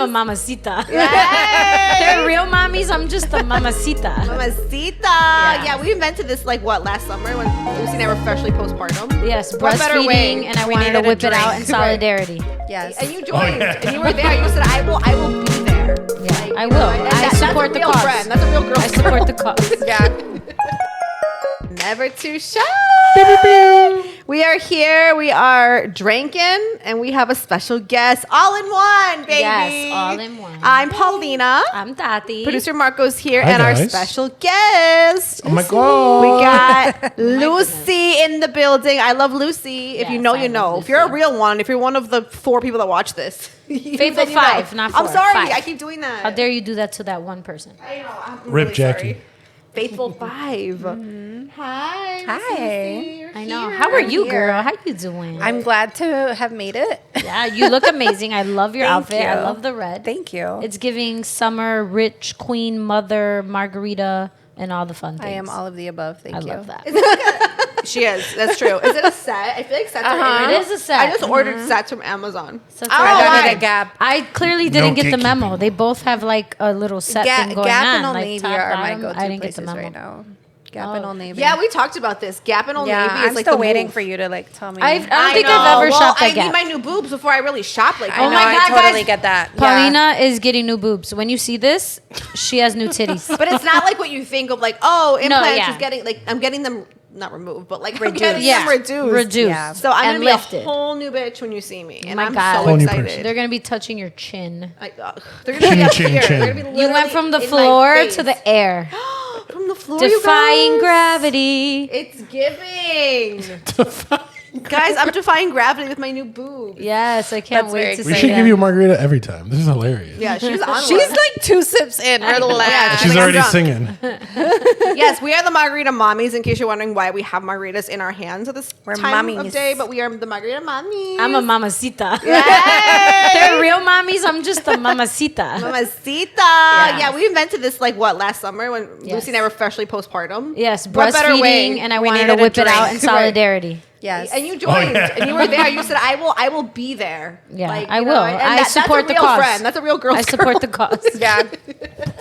I'm a mamacita. They're real mommies. I'm just a mamacita. Mamacita. Yes. Yeah, we invented this like last summer when Lucy and I were freshly postpartum. Yes, What better way? breastfeeding, and I wanted to whip it out in solidarity. Yes. And you joined, and you were there. You said, "I will be there." Yeah, Like, I you will. know, and I support the that's a real cause. friend. That's a real girl. I support the cause. Yeah. Never too shy. We are here. We are drinking, and we have a special guest. All in one, baby. Yes, all in one. I'm Paulina. I'm Tati. Producer Marco's here, Hi, and our guys. special guest. Oh my God. We got Lucy in the building. I love Lucy. If you Yes, know, I you know. love If you're a Lucy. real one, if you're one of the 4 people that watch this. Faithful then you know. 5, not 4. I'm sorry. 5. I keep doing that. How dare you do that to that one person? I know. I'm Rip really Jackie. sorry. Faithful 5. Hi. Hi. I know. How are you, girl? How you doing? I'm glad to have made it. Yeah, you look amazing. I love your Thank outfit. I you. love the red. Thank you. It's giving summer, rich, queen, mother, margarita, and all the fun things. I am all of the above. Thank I you. love that. She is. That's true. Is it a set? I feel like sets are It is a set. I just ordered sets from Amazon. Sets I are don't know I got why. it at Gap. I clearly didn't get the gatekeeping. memo. They both have like a little set thing going Gap on. and Old like Navy top, are my bottom. go-to I didn't get the places memo. right now. Gap and Old Navy. Yeah, we talked about this. Gap and Old Yeah, Navy is I'm like still the waiting move. for you to like tell me. I don't think I've ever shopped at I Gap. need my new boobs before I really shop like that. Oh my I God, totally guys. get that. Yeah. Paulina is getting new boobs. When you see this, she has new titties. But it's not like what you think of like, oh, implants yeah. is getting like I'm getting them not removed, but like I'm Reduced. getting Yeah. them reduced. Reduced. Yeah. So I'm and gonna be lifted. a whole new bitch when you see me. And my I'm God. so Whole new excited. person. They're gonna be touching your chin. They're gonna be up Chin, here. chin. They're gonna be You went from the literally in my floor face. to the air, from the floor. defying you guys. gravity. It's giving. Guys, I'm defying gravity with my new boobs. Yes, I can't That's wait very to We say should that. give you a margarita every time. This is hilarious. Yeah, she's on She's one. like 2 sips in. Relax. She's I'm already drunk. singing. Yes, we are the Margarita Mamis, in case you're wondering why we have margaritas in our hands at this We're time of mommies. day, but we are the Margarita Mamis. I'm a mamacita. Yay! They're real mommies. I'm just a mamacita. Mamacita. Yeah, we invented this like last summer when Yes. Lucy and I were freshly postpartum. Yes, What better way? breastfeeding, and I We wanted to needed a whip it out drink. in solidarity. Yes. And you joined, and you were there. You said, "I will be there." Yeah, Like, I you will. know, and I support that's a the real cause. Friend. That's a real girl. I support the cause. Yeah.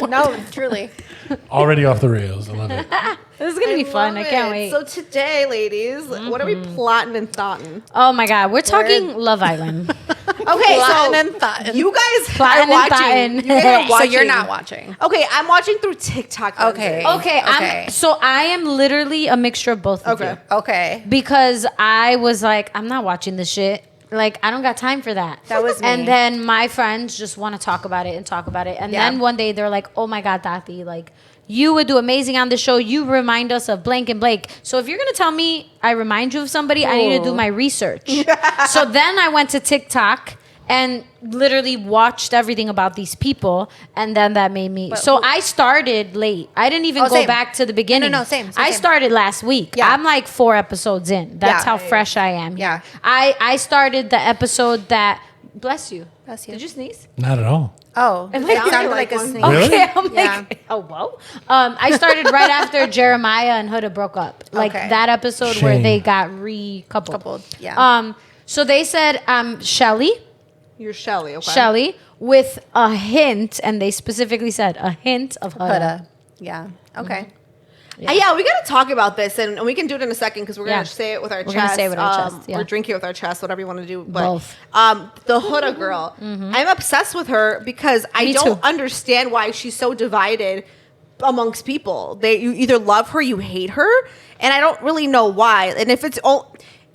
No, truly. Already off the rails. I love it. This is gonna be fun. I can't wait. So today, ladies, what are we plotting and thoughting? Oh my God, we're talking Love Island. Okay, Plotting so and thoughting. you guys Plotting are and watching. thoughting. You guys are So watching. you're not watching. Okay, I'm watching through TikTok. Okay. Okay, Okay. so I am literally a mixture of both of Okay. you. Okay. Because I was like, I'm not watching this shit. Like, I don't got time for that. That was me. And then my friends just want to talk about it and talk about it. And Yeah. then one day they're like, oh my God, Tati, like, you would do amazing on the show. You remind us of blank and blank. So if you're going to tell me I remind you of somebody, I need to do my research. So then I went to TikTok and literally watched everything about these people, and then that made me. So I started late. I didn't even go same. back to the beginning. No, same. I started last week. Yeah. I'm like 4 episodes in. That's Yeah. how fresh I am. Yeah. I started the episode that. Bless you. Bless you. Did you sneeze? Not at all. Oh, Am it I sounded sounding like a like one? sneeze. Really? Okay, I'm Yeah. like, oh, whoa. I started right after Jeremiah and Huda broke up. Like Okay. that episode where Shame. they got recoupled. Coupled, yeah. So they said Shelly. You're Shelly. Okay. Shelly with a hint, and they specifically said a hint of Huda. Huda. Yeah. Okay. Yeah, we got to talk about this, and we can do it in a second because we're Yeah. going to say it with our chest. We're gonna say it with our chest, yeah. Or drink it with our chest, whatever you want to do. But, Both. The Huda girl, I'm obsessed with her because I Me don't too. understand why she's so divided amongst people. You either love her, you hate her, and I don't really know why. And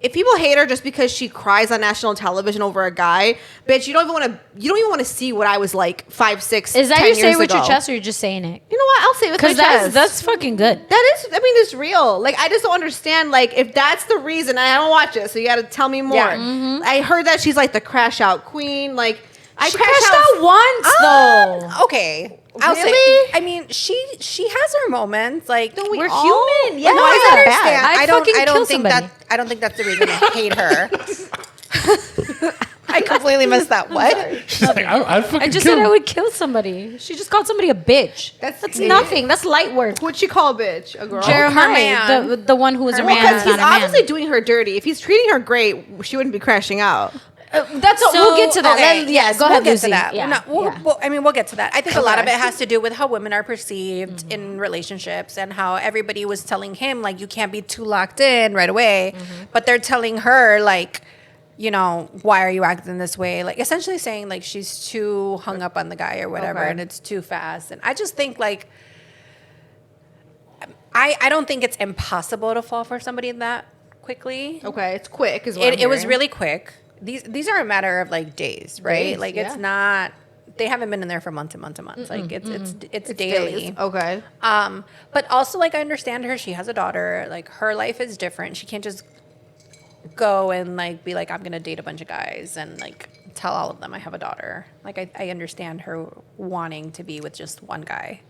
if people hate her just because she cries on national television over a guy, bitch, you don't even want to see what I was like 5, 6, Is that 10 you saying years with your ago. chest, or you're just saying it? You know what? I'll say it with my Because chest. that's fucking good. That is, I mean, it's real. Like, I just don't understand. Like, if that's the reason, I don't watch it, so you got to tell me more. Yeah. Mm-hmm. I heard that she's like the crash out queen. Like, I She crashed crashed out once though. Okay. I'll say. Really? I mean, she has her moments. Like Don't we We're all? human. Yeah. Why No, is I that understand. bad? I'd I don't. fucking I don't kill think somebody. that. I don't think that's the reason I hate her. I completely missed that. What? She's like, I'd fucking I just kill said I him. would kill somebody. She just called somebody a bitch. That's it. nothing. That's light work. What'd she call a bitch? A girl? Jeremiah, man. the one who was a Her man, man. Because is he's not a man. obviously doing her dirty. If he's treating her great, she wouldn't be crashing out. we'll get to that. Yes, go ahead, we'll get Lucy. to that. Yeah, We'll get to that. I think a lot of Okay. it has to do with how women are perceived in relationships and how everybody was telling him, like, you can't be too locked in right away. But they're telling her, like, you know, why are you acting this way? Like, essentially saying, like, she's too hung up on the guy or whatever, Okay. and it's too fast. And I just think, like, I don't think it's impossible to fall for somebody that quickly. Okay, it's quick. Is what It was hearing. really quick. These are a matter of like days, right? Days, like yeah. it's not. They haven't been in there for months and months and months. Like it's daily. Days. Okay. But also like I understand her. She has a daughter. Like her life is different. She can't just go and like be like I'm gonna date a bunch of guys and like tell all of them I have a daughter. Like I understand her wanting to be with just one guy.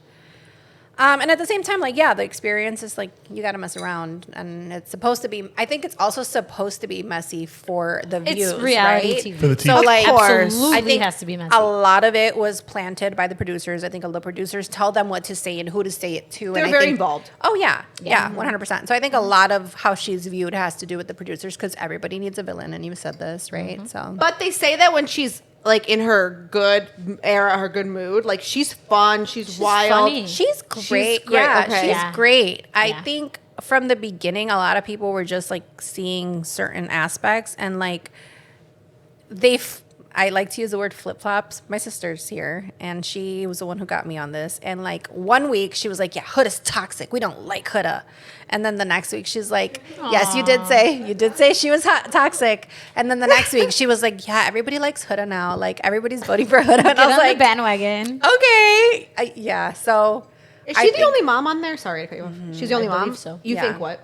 And at the same time, like, yeah, the experience is like, you got to mess around. And it's supposed to be, I think it's also supposed to be messy for the views, It's reality right? TV. For the So, TV. like, Absolutely I think has to be messy. a lot of it was planted by the producers. I think the producers tell them what to say and who to say it to. They're and I very think- involved. Oh, yeah. Yeah, 100%. So I think a lot of how she's viewed has to do with the producers because everybody needs a villain. And you said this, right? So, But they say that when she's like in her good era, her good mood, like she's fun, she's wild. funny. She's great. great, Yeah, okay. she's Yeah. great. I Yeah. think from the beginning, a lot of people were just like seeing certain aspects and like I like to use the word flip flops. My sister's here, and she was the one who got me on this. And like 1 week, she was like, "Yeah, Huda's toxic. We don't like Huda." And then the next week, she's like, "Yes, you did say she was toxic." And then the next week, she was like, "Yeah, everybody likes Huda now. Like everybody's voting for Huda." And Get I was on like, the bandwagon. "Okay, yeah." So Is I she the think- only mom on there? Sorry to cut you off. She's the only I mom. believe so. You Yeah. think what?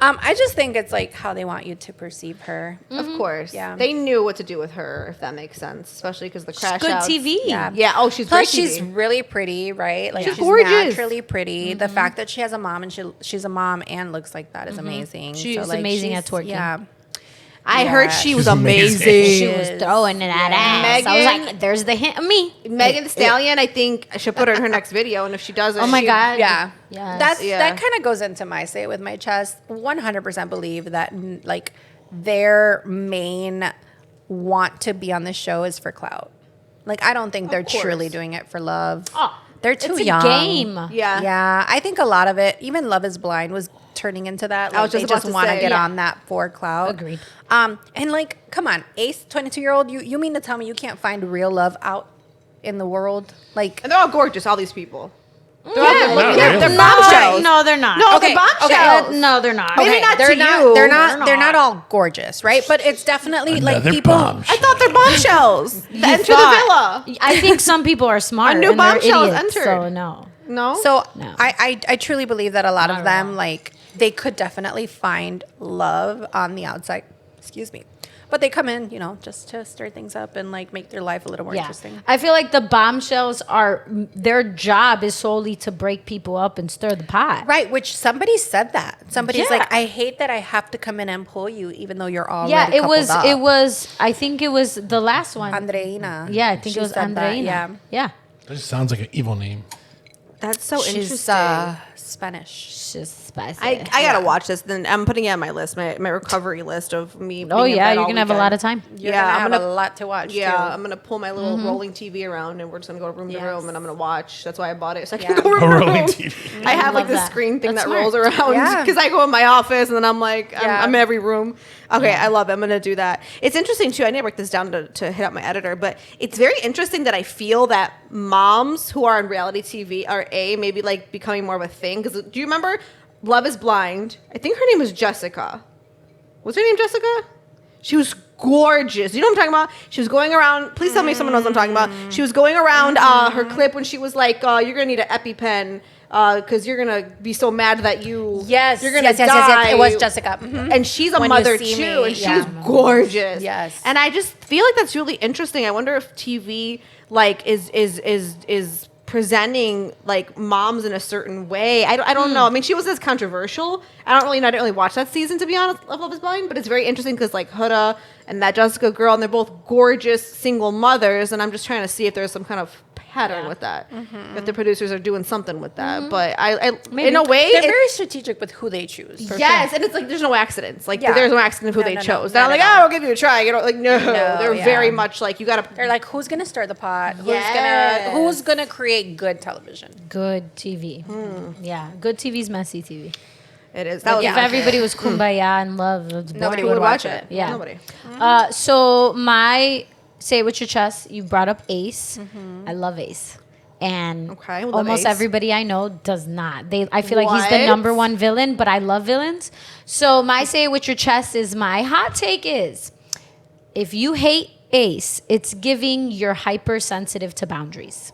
I just think it's like how they want you to perceive her. Of course. Yeah. They knew what to do with her, if that makes sense, especially because the crash Good outs. TV. Yeah. Yeah. Oh, she's Plus, great she's TV. really pretty, right? Like She's she's gorgeous. naturally pretty. The fact that she has a mom and she's a mom and looks like that is amazing. She's amazing at twerking. Yeah, I Yeah. heard she was She's amazing. amazing. She was throwing it at ass. I was Megan- like, there's the hint of me. Megan Thee Stallion, I think I should put her in her next video, and if she doesn't, Oh my God. yeah. Yes. Yeah. That kind of goes into my say it with my chest. 100% believe that like their main want to be on the show is for clout. Like I don't think they're course. truly doing it for love. Oh, They're too it's a young. game. Yeah. Yeah, I think a lot of it, even Love is Blind, was turning into that. Like, I was just they about just to want to say, get yeah. on that for clout. Agreed. And like, come on, Ace, 22-year-old, you mean to tell me you can't find real love out in the world? Like, And they're all gorgeous, all these people. They're Yeah, all good looking. Not really. They're No, bombshells. no, they're not. No, Okay, they're bombshells. okay. No, they're not. Maybe not they're to not, you. They're not. They're They're not. not all gorgeous, right? But it's definitely like Another people. bombshell. I thought they're bombshells. Enter the villa. I think some people are smart. A new and they're bombshell has idiots, entered. So no. No. So No. I truly believe that a lot Not of at them all. like they could definitely find love on the outside. Excuse me. But they come in, just to stir things up and like make their life a little more Yeah. interesting. I feel like the bombshells their job is solely to break people up and stir the pot. Right, which somebody said that. Somebody's Yeah. like, I hate that I have to come in and pull you, even though you're already Yeah, it coupled was. up. It was. I think it was the last one. Andreina. Yeah, I think She it was said that, Andreina. Yeah, Yeah. That just sounds like an evil name. That's so she's interesting. Spanish. It's just spicy. I gotta watch this. Then I'm putting it on my list, my recovery list of me. Oh being in yeah, bed you're all gonna have a weekend. lot of time. You're Yeah, gonna I'm have gonna- a lot to watch. Yeah, too. I'm gonna pull my little rolling TV around, and we're just gonna go room to Yes. room, and I'm gonna watch. That's why I bought it, so I Yeah. can go room A to rolling room. TV. I have like love this that. screen thing That's that smart. rolls around Yeah. because I go in my office, and then I'm like, Yeah. I'm in every room. Okay, I love it. I'm gonna do that. It's interesting too. I need to break this down to hit up my editor, but it's very interesting that I feel that moms who are on reality TV are maybe like becoming more of a thing. Because do you remember Love is Blind? I think her name was Jessica. Was her name Jessica? She was gorgeous. You know what I'm talking about? She was going around. Please tell me someone knows what I'm talking about. She was going around her clip when she was like, "You're gonna need an EpiPen because you're gonna be so mad that you're gonna die." It was Jessica. Mhm. And she's a When you mother see too, me, and yeah. she's gorgeous. Yes. And I just feel like that's really interesting. I wonder if TV like is presenting like moms in a certain way. I don't know. I mean, she was as controversial. I didn't really watch that season, to be honest, of Love is Blind, but it's very interesting because like Huda and that Jessica girl, and they're both gorgeous single mothers, and I'm just trying to see if there's some kind of pattern with that. That the producers are doing something with that. But I Maybe. in a way, They're very strategic with who they choose. yes, and it's like there's no accidents. Like Yeah. there's no accident of who No, they no, no, chose. They're not not like, at oh, all. I'll give you a try. You know, like no, they're yeah. very much like you gotta. They're like, who's gonna stir the pot? Yes. Who's gonna create good television? Good TV. Yeah, good TV's messy TV. It is. Like That if was everybody was kumbaya and love, it's Nobody boring. would watch it. Yeah. Nobody. So my say it with your chest. You brought up Ace. I love Ace, and Okay, we love almost Ace. everybody I know does not. I feel like he's the What? number one villain, but I love villains. So my say it with your chest is my hot take is, if you hate Ace, it's giving you're hypersensitive to boundaries,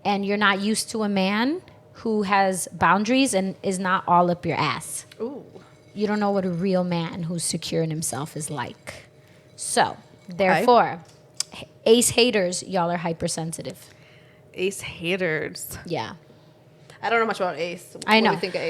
and you're not used to a man who has boundaries and is not all up your ass. Ooh. You don't know what a real man who's secure in himself is like. So, therefore, Ace haters, y'all are hypersensitive. Ace haters. Yeah. I don't know much about Ace. I know. What do you think of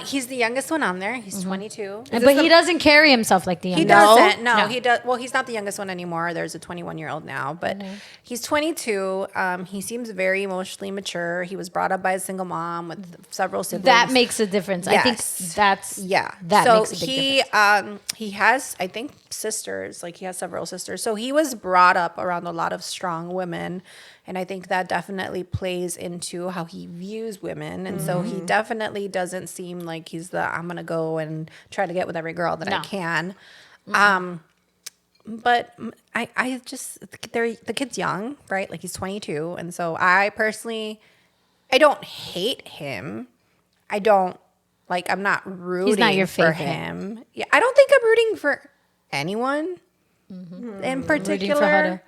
Ace? He's the youngest one on there. He's 22. But he doesn't carry himself like the young He guy. doesn't. No. No, he does. Well, he's not the youngest one anymore. There's a 21-year-old now, but he's 22. He seems very emotionally mature. He was brought up by a single mom with several siblings. That makes a difference. I think Yes. that's Yeah. That so makes a big difference. he has, I think, sisters. Like he has several sisters. So he was brought up around a lot of strong women. And I think that definitely plays into how he views women. And so he definitely doesn't seem like he's I'm going to go and try to get with every girl that I No. can. But I just, the kid's young, right? Like he's 22. And so I personally, I don't hate him. I don't, I'm not rooting your for favorite. him. Yeah, I don't think I'm rooting for anyone in particular.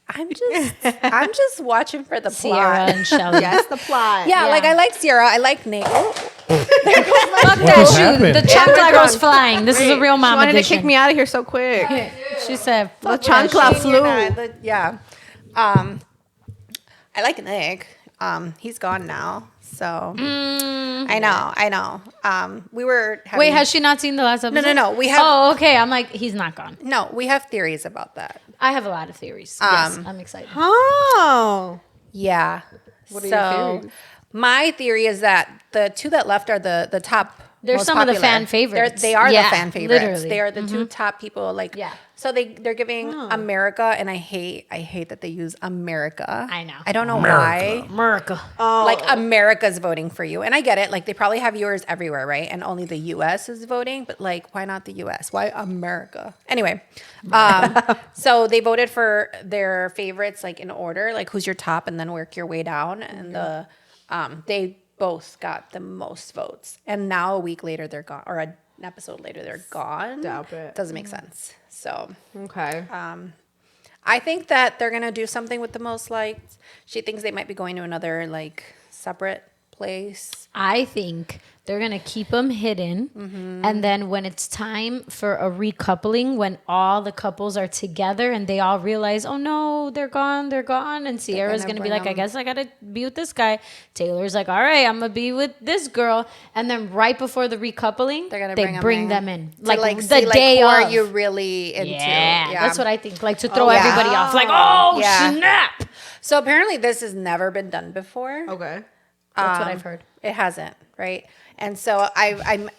Hunter. I'm just watching for the Sierra plot. and Shelly. Yes, the plot. Yeah, Yeah. like I like Sierra. I like Nick. Fuck What that just shoe. happened? The chancla goes flying. This is a real She mama wanted to edition. kick me out of here so quick. She said, The fuck that chancla shit. flew. Yeah. I like Nick. He's gone now. So I know. We were having, Wait, has she not seen the last episode? no. We have Oh, okay. I'm like, he's not gone. no. We have theories about that. I have a lot of theories. Yes, I'm excited. Oh. Yeah. What are your theories? My theory is that the two that left are the top. They're most some of the popular. fan favorites. They are Yeah, the fan favorites. literally. They are the two top people. Yeah. So they're giving America, and I hate that they use America. I know. I don't know why. America. Like America's voting for you, and I get it. Like they probably have viewers everywhere, right? And only the U.S. is voting, but like, why not the U.S.? Why America? Anyway, so they voted for their favorites, like in order, like who's your top, and then work your way down. And they both got the most votes, and now a week later they're gone, or an episode later they're gone. Stop it. Doesn't make sense. So Okay. I think that they're gonna do something with the most liked. She thinks they might be going to another separate place. I think they're going to keep them hidden. And then when it's time for a recoupling, when all the couples are together and they all realize, oh no, they're gone. And Sierra's going to be bring like, I them- guess I got to be with this guy. Taylor's like, all right, I'm going to be with this girl. And then right before the recoupling, They're gonna they bring them in. To, Like the see, day who of. are you really into? Yeah, that's what I think. Like to throw yeah. everybody off. Like, oh, Yeah. snap. So apparently this has never been done before. Okay. That's what I've heard. It hasn't, right? And so I'm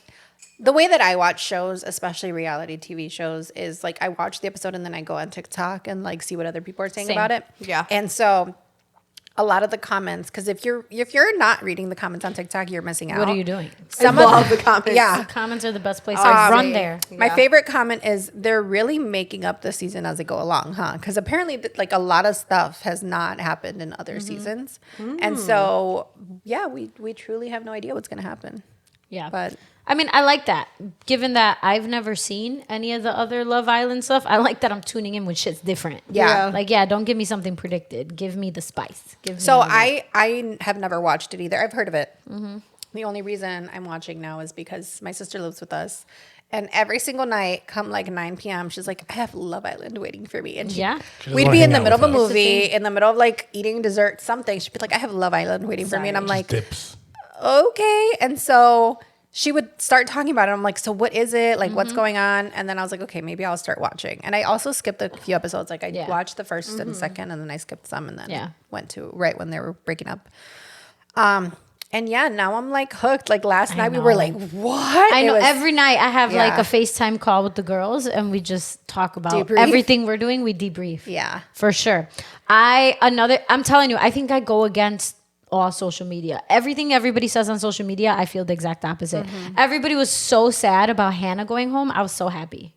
the way that I watch shows, especially reality TV shows, is like I watch the episode and then I go on TikTok and see what other people are saying Same. about it. Yeah. And so a lot of the comments, because if you're not reading the comments on TikTok, you're missing out. What are you doing? Some I of love the comments. Yeah. Comments are the best place. I run there. My Yeah. favorite comment is they're really making up the season as they go along, huh? Because apparently, a lot of stuff has not happened in other seasons, and so yeah, we truly have no idea what's going to happen. Yeah. But I mean, I like that. Given that I've never seen any of the other Love Island stuff, I like that I'm tuning in when shit's different. Yeah. Like, don't give me something predicted. Give me the spice. Give me so the- I have never watched it either. I've heard of it. The only reason I'm watching now is because my sister lives with us. And every single night, come 9 p.m., she's like, I have Love Island waiting for me. And Yeah. we'd wanna be in hang the out middle of a with us. movie, in the middle of eating dessert, something. She'd be like, I have Love Island waiting for me. And I'm like, Dips. okay. And so she would start talking about it. I'm like, so what is it? Like, what's going on? And then I was like, okay, maybe I'll start watching. And I also skipped a few episodes. Like, I watched the first and second, and then I skipped some, and then went to right when they were breaking up. And yeah, now I'm like hooked. Like last night, we were like, what? I know. Every night I have like a FaceTime call with the girls, and we just talk about everything we're doing. We debrief. Yeah, for sure. I'm telling you, I think I go against all social media. Everything everybody says on social media, I feel the exact opposite. Everybody was so sad about Hannah going home. I was so happy.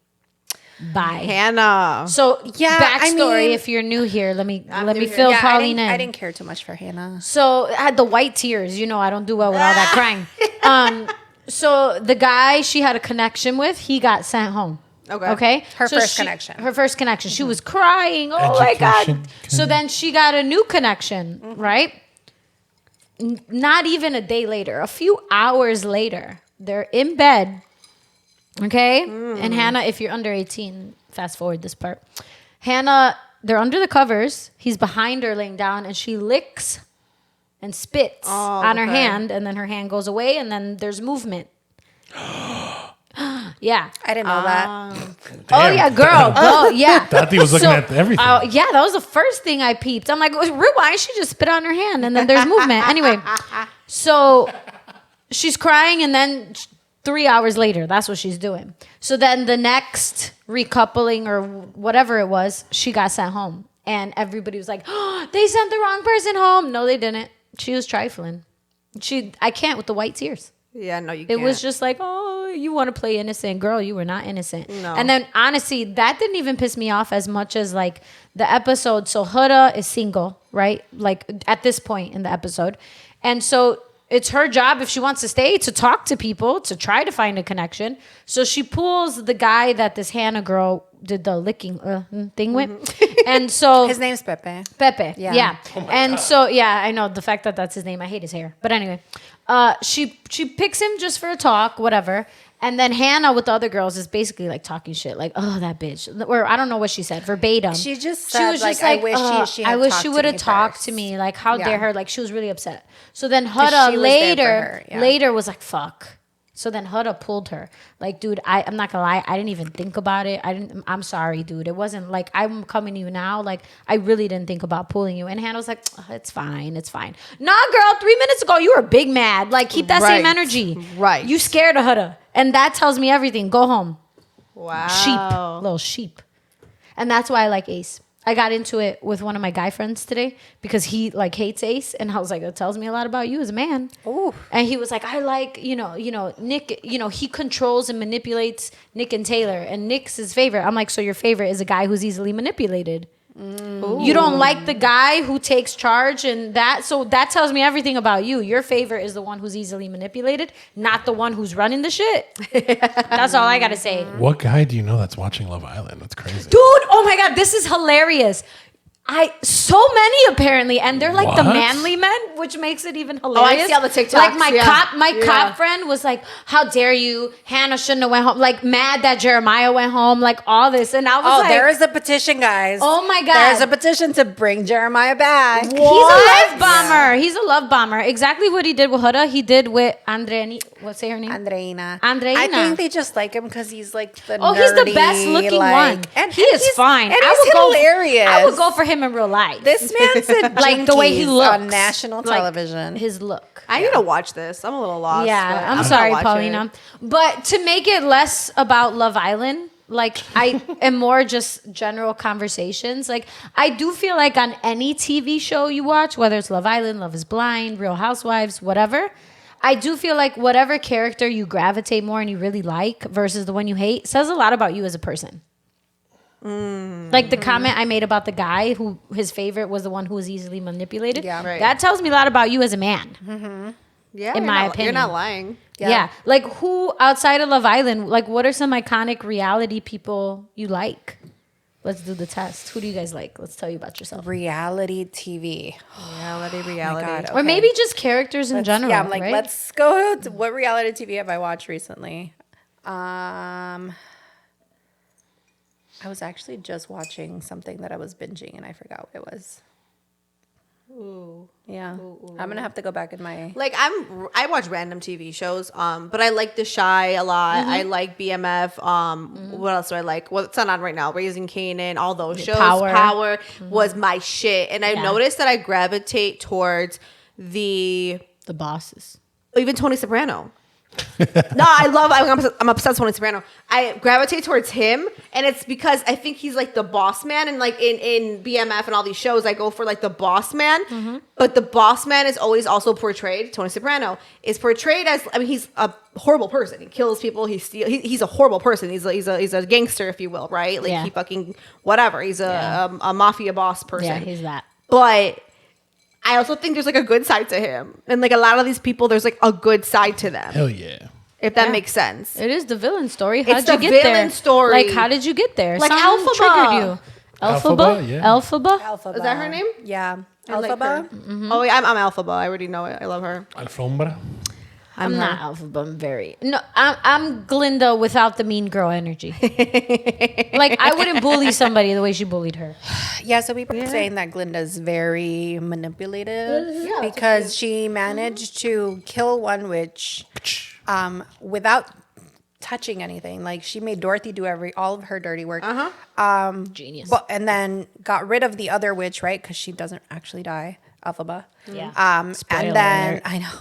Bye, Hannah. So backstory, if you're new here, let me fill Paulina in. I didn't care too much for Hannah. So I had the white tears. You know, I don't do well with all that crying. So the guy she had a connection with, he got sent home. Okay. Her first connection. Her first connection. She was crying. Oh my God. So then she got a new connection, right? Not even a day later, a few hours later, they're in bed. Okay. And Hannah, if you're under 18, fast forward this part. Hannah, they're under the covers. He's behind her laying down, and she licks and spits on her hand, and then her hand goes away, and then there's movement. Yeah. I didn't know that. Oh, yeah, girl. Yeah. Tati was looking at everything. Yeah, that was the first thing I peeped. I'm like, rewind. She just spit on her hand, and then there's movement. Anyway, so she's crying, and then 3 hours later, that's what she's doing. So then the next recoupling or whatever it was, she got sent home. And everybody was like, oh, they sent the wrong person home. No, they didn't. She was trifling. I can't with the white tears. Yeah, no, you can't. It was just like, oh, you want to play innocent. Girl, you were not innocent. No. And then, honestly, that didn't even piss me off as much as, like, the episode. So, Huda is single, right? Like, at this point in the episode. And so, it's her job, if she wants to stay, to talk to people, to try to find a connection. So, she pulls the guy that this Hannah girl did the licking thing with. And so... His name's Pepe. Pepe, yeah. And so, yeah, I know the fact that that's his name. I hate his hair. But anyway, she picks him just for a talk, whatever. And then Hannah with the other girls is basically like talking shit, like, oh, that bitch. Or I don't know what she said, verbatim. She just said, was just like, I wish she would have talked to me. Like, how dare her? Like, she was really upset. So then Huda later was like, fuck. So then Huda pulled her. Like, dude, I'm not gonna lie, I didn't even think about it. I'm sorry, dude. It wasn't like I'm coming to you now. Like, I really didn't think about pulling you. And Hannah was like, oh, it's fine. Nah, girl, 3 minutes ago you were big mad. Like, keep that same energy. Right. You scared of Huda. And that tells me everything. Go home. Wow. Sheep. Little sheep. And that's why I like Ace. I got into it with one of my guy friends today because he like hates Ace, and I was like, it tells me a lot about you as a man. Ooh. And he was like, I like, Nick, he controls and manipulates Nick and Taylor, and Nick's his favorite. I'm like, so your favorite is a guy who's easily manipulated. You don't like the guy who takes charge and that. So that tells me everything about you. Your favorite is the one who's easily manipulated, not the one who's running the shit. That's all I got to say. What guy do you know that's watching Love Island? That's crazy. Dude, oh my God, this is hilarious. So many apparently, and they're like the manly men, which makes it even hilarious. Oh, I see all the TikToks. Like my cop friend was like, "How dare you? Hannah shouldn't have went home." Like mad that Jeremiah went home. Like all this, and I was like, there is a petition, guys. Oh my God, there's a petition to bring Jeremiah back. What? He's a love bomber. He's a love bomber. Exactly what he did with Huda, he did with Andrea. What's her name? Andreina. I think they just like him because he's like the he's the best looking one, and he is fine. And he's hilarious. I would go for him in real life. This man said like the way he looks on national television. His look. I need to watch this. I'm a little lost. Yeah, I'm sorry, Paulina. But to make it less about Love Island, like I am more just general conversations. Like I do feel like on any TV show you watch, whether it's Love Island, Love is Blind, Real Housewives, whatever, I do feel like whatever character you gravitate more and you really like versus the one you hate says a lot about you as a person. Like the comment I made about the guy who his favorite was the one who was easily manipulated. Yeah, right. That tells me a lot about you as a man. Mm-hmm. Yeah, in my opinion, you're not lying. Yeah. Like who outside of Love Island? Like what are some iconic reality people you like? Let's do the test. Who do you guys like? Let's tell you about yourself. Reality TV. Reality. God, okay. Or maybe just characters in general. Yeah, I'm like, right? let's go to what reality TV have I watched recently? I was actually just watching something that I was binging and I forgot what it was. Yeah. I'm gonna have to go back in my. Like I watch random TV shows, but I like The Shy a lot. I like BMF. What else do I like? Well, it's not on right now. Raising Kanan, all those shows. Power was my shit, and I noticed that I gravitate towards the bosses. Even Tony Soprano. No, I'm obsessed with Tony Soprano. I gravitate towards him, and it's because I think he's like the boss man, and like in BMF and all these shows, I go for like the boss man. But the boss man is always also portrayed. Tony Soprano is portrayed as, I mean, he's a horrible person. He kills people. He's a horrible person. He's a gangster, if you will, right? Like he fucking whatever. He's a mafia boss person. Yeah, he's that. But I also think there's like a good side to him. And like a lot of these people, there's like a good side to them. Hell yeah. If that makes sense. It is the villain story. How It's did you the get there? villain story. Like, how did you get there? Like Something Alphaba. triggered you. Alphaba, yeah. Alphaba. Is that her name? Yeah. I like Alphaba. her. Oh, yeah, I'm Alphaba. I already know it. I love her. Alfombra. I'm not Alphaba. I'm very no. I'm Glinda without the mean girl energy. Like I wouldn't bully somebody the way she bullied her. Yeah, so people are saying that Glinda's very manipulative because she managed to kill one witch without touching anything. Like she made Dorothy do all of her dirty work. Genius. And then got rid of the other witch, right? Because she doesn't actually die, Alphaba. Yeah. And then alert. I know,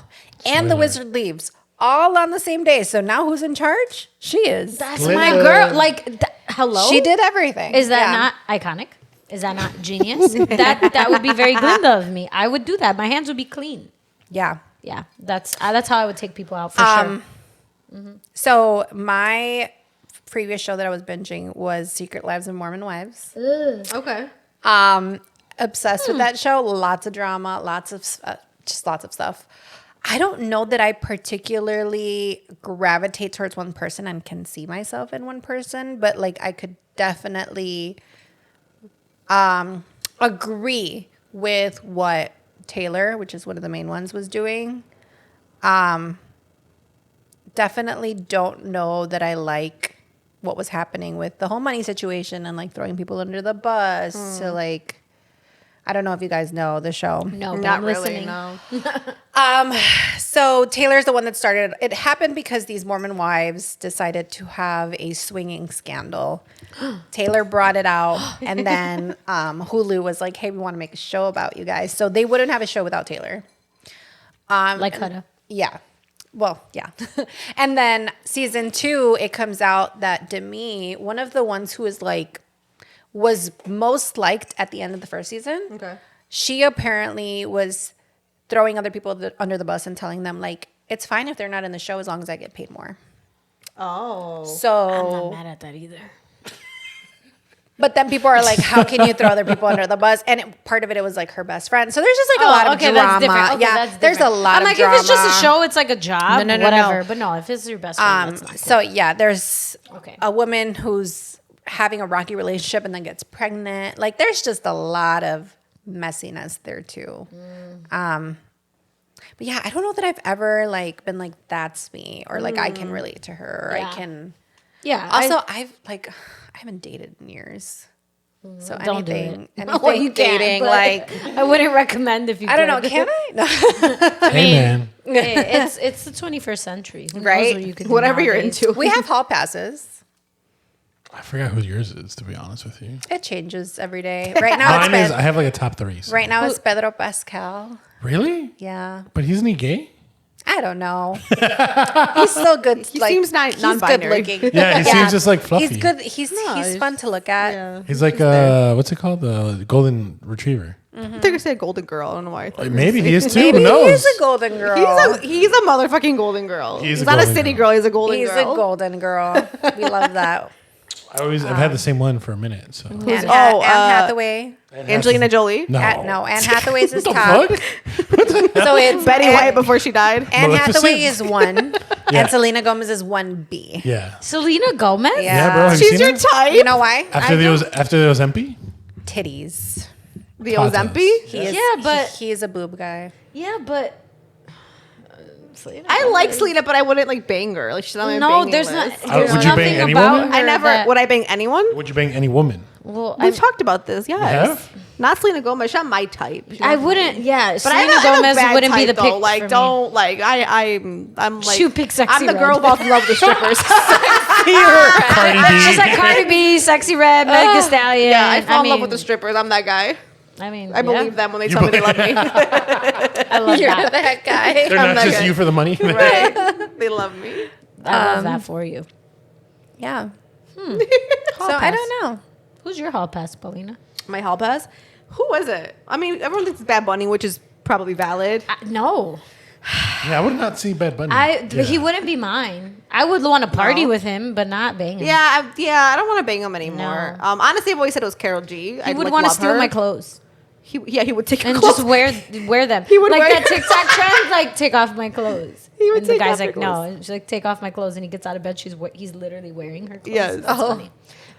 and the wizard leaves all on the same day. So now who's in charge? She is. That's Glinda. my girl. Like, hello. She did everything. Is that not iconic? Is that not genius? that would be very Glinda of me. I would do that. My hands would be clean. Yeah. Yeah, that's how I would take people out for sure. So my previous show that I was binging was Secret Lives of Mormon Wives. Okay. Obsessed with that show. Lots of drama, lots of stuff. I don't know that I particularly gravitate towards one person and can see myself in one person, but like I could definitely agree with what Taylor, which is one of the main ones, was doing. Definitely don't know that I like what was happening with the whole money situation and like throwing people under the bus. So like, I don't know if you guys know the show. No, but Not I'm really, listening. no. So Taylor's the one that started. It happened because these Mormon wives decided to have a swinging scandal. Taylor brought it out, and then Hulu was like, "Hey, we want to make a show about you guys." So they wouldn't have a show without Taylor. Like Huda. Yeah. Well, yeah. And then season 2, it comes out that Demi, one of the ones who was most liked at the end of the first season. Okay. She apparently was throwing other people under the bus and telling them like, it's fine if they're not in the show as long as I get paid more. Oh. I'm So, not mad at that either. but then people are like, how can you throw other people under the bus? And part of it was like her best friend. So there's just like a lot of drama. That's different. Okay, yeah, that's there's a different. lot I'm of like, drama. if it's just a show, it's like a job, No. whatever. But no, if it's your best friend, that's not cool. So yeah, there's Okay. a woman who's having a rocky relationship and then gets pregnant. Like there's just a lot of messiness there too. But yeah, I don't know that I've ever like been like, that's me, or like I can relate to her, or Yeah. I can. Yeah. Also, I haven't dated in years. So Don't do anything, it. anything Well, you can, dating, but like I wouldn't recommend if you. I don't know, could. can I? No. Hey, man. It's the 21st century, Who knows Right? what you could do Whatever you're nowadays. into. We have hall passes. I forgot who yours is, to be honest with you. It changes every day. Right now, Mine is, it's I have like a top 3. So. right now it's Pedro Pascal. Really? Yeah. But isn't he gay? I don't know. He's still good. He seems he's non-binary. good looking. Yeah, he seems just like fluffy. He's good. He's fun to look at. Yeah. He's like, what's it called? The golden retriever. I think I said golden girl. I don't know why. I thought Maybe he is too. Maybe Who knows? he is a golden girl. He's a motherfucking golden girl. He's a not a golden city girl. girl. He's a golden He's girl. a golden girl. We love that. I've had the same one for a minute. So Anne Oh, Hathaway. Angelina Jolie. no, Anne Hathaway's his What the top. fuck? So it's Betty White before she died. Anne Maleficent. Hathaway is 1, Yeah. and Selena Gomez is 1B. Yeah. Selena Gomez. Yeah. Bro. Have you She's seen your her? type. You know why? After the Ozempi? Titties. The Tatas. Ozempi. He is, Yeah, but- he is a boob guy. Yeah, but Selena I like Gomez. Selena, but I wouldn't like bang her. Like she's not on my No, banging there's list. not. There's would you nothing bang any about woman? her I never. that- Would I bang anyone? Would you bang any woman? Well, We've talked about this. Yes. have? Not Selena Gomez. She's not my type. She's I not wouldn't. Yeah, But Selena I'm a Gomez bad wouldn't be type, the though. pick. Like, for don't like. I'm like. You pick Sexy I'm the Red. girl who falls in love with the strippers. Cardi B. She's like Cardi B, Sexy Red, Meg Thee Stallion. yeah, I fall in love mean, with the strippers. I'm that guy. I mean, I believe them when they You tell me they love me. I love You're that. that guy. They're I'm not not just good. you for the money. Right? They love me. I love that for you. Yeah. Hall So I pass. don't know. Who's your hall pass, Paulina? My hall pass. Who was it? I mean, everyone thinks it's Bad Bunny, which is probably valid. No, Yeah, I would not see Bad Bunny. he wouldn't be mine. I would want to party No. with him, but not bang him. Yeah, I don't want to bang him anymore. No. Honestly, I've always said it was Karol G. he would want to steal my clothes He would take and her clothes. just wear them. He would like wear- that TikTok trend, like take off my clothes. He would and the take guy's off her like, clothes. no. She's like, take off my clothes, and he gets out of bed. He's literally wearing her clothes. Yes. That's funny.